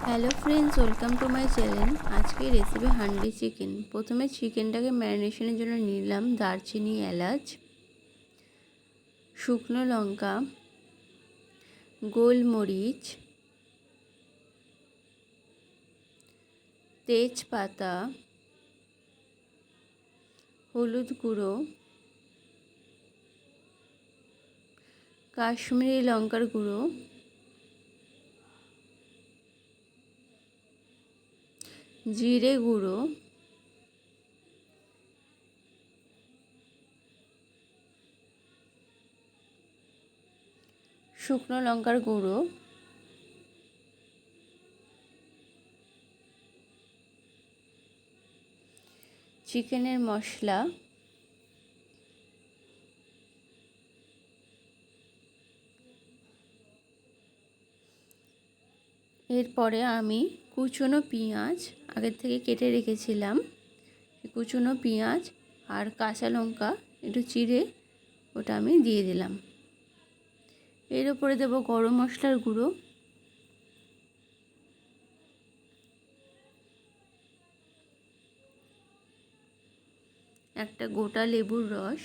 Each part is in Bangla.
Hello friends, welcome to my channel. আজকে রেসিপি হান্ডি চিকেন। প্রথমে চিকেনটাকে ম্যারিনেশনের জন্য নিলাম দারচিনি, এলাচ, শুকনো লঙ্কা, গোলমরিচ, তেজপাতা, হলুদ গুঁড়ো, কাশ্মীরি লঙ্কার গুঁড়ো, জিরে গুঁড়ো, শুকনো লঙ্কার গুঁড়ো, চিকেনের মশলা, এরপরে আমি কুচনো পেঁয়াজ আগের থেকে কেটে রেখেছিলাম, কুচনো পেঁয়াজ আর কাঁচা লঙ্কা একটু চিড়ে ওটা আমি দিয়ে দিলাম। এর উপরে দেব গরম মশলার গুঁড়ো, একটা গোটা লেবুর রস,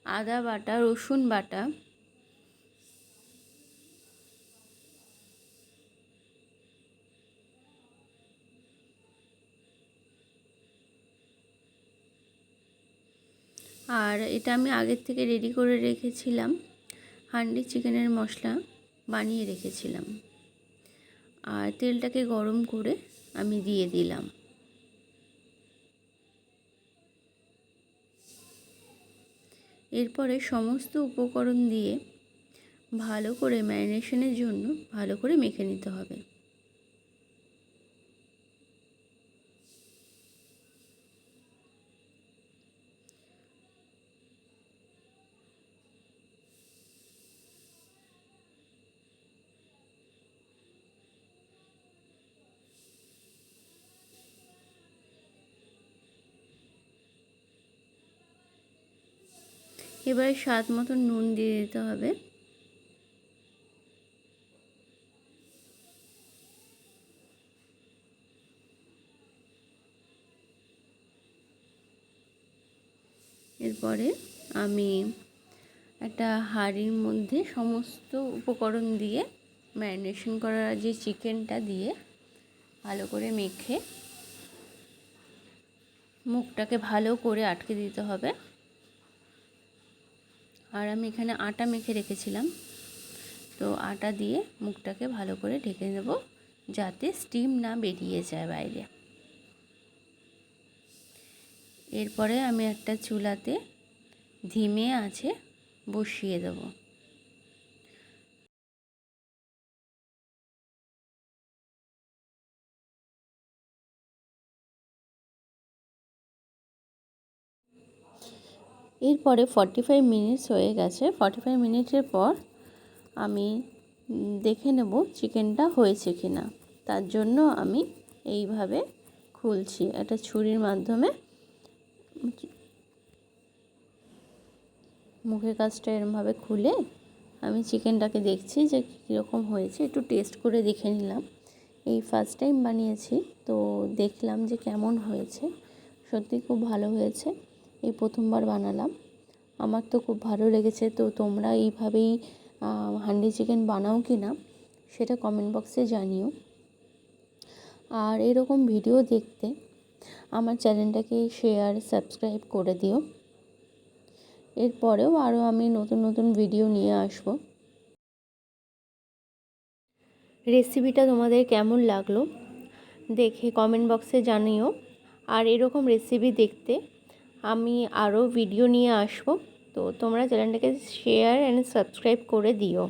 আদা বাটা, রসুন বাটা, আর এটা আমি আগের থেকে রেডি করে রেখেছিলাম, হান্ডি চিকেনের মশলা বানিয়ে রেখেছিলাম। আর তেলটাকে গরম করে আমি দিয়ে দিলাম। এরপরে সমস্ত উপকরণ দিয়ে ভালো করে ম্যারিনেশনের জন্য ভালো করে মেখে নিতে হবে। এবারে স্বাদ মতো নুন দিয়ে দিতে হবে। এরপরে আমি একটা হাঁড়ির মধ্যে সমস্ত উপকরণ দিয়ে ম্যারিনেশন করা যে চিকেনটা দিয়ে ভালো করে মেখে মুখটাকে ভালো করে আটকে দিতে হবে। আর আমি এখানে আটা মেখে রেখেছিলাম, তো আটা দিয়ে মুখটাকে ভালো করে ঢেকে দেব যাতে স্টিম না বেরিয়ে যায় বাইরে। এরপরে আমি একটা চুলাতে ধিমে আঁচে বসিয়ে দেব। এরপরে 45 মিনিটস হয়ে গেছে। 45 মিনিটের পর আমি দেখে নেব চিকেনটা হয়েছে কি না। তার জন্য আমি এইভাবে খুলছি, একটা ছুরির মাধ্যমে মুখের কাছটা এরমভাবে খুলে আমি চিকেনটাকে দেখছি যে কীরকম হয়েছে, একটু টেস্ট করে দেখে নিলাম। এই ফার্স্ট টাইম বানিয়েছি, তো দেখলাম যে কেমন হয়েছে। সত্যি খুব ভালো হয়েছে, এই প্রথমবার বানালাম, আমার তো খুব ভালো লেগেছে। তো তোমরা এইভাবেই হান্ডি চিকেন বানাও কি না সেটা কমেন্ট বক্সে জানিও। আর এরকম ভিডিও দেখতে আমার চ্যানেলটাকে শেয়ার, সাবস্ক্রাইব করে দিও। এরপরেও আরও আমি নতুন নতুন ভিডিও নিয়ে আসব। রেসিপিটা তোমাদের কেমন লাগলো দেখে কমেন্ট বক্সে জানিও। আর এরকম রেসিপি দেখতে আমি আরও ভিডিও নিয়ে আসব, তো তোমরা চ্যানেলটাকে শেয়ার অ্যান্ড সাবস্ক্রাইব করে দিও।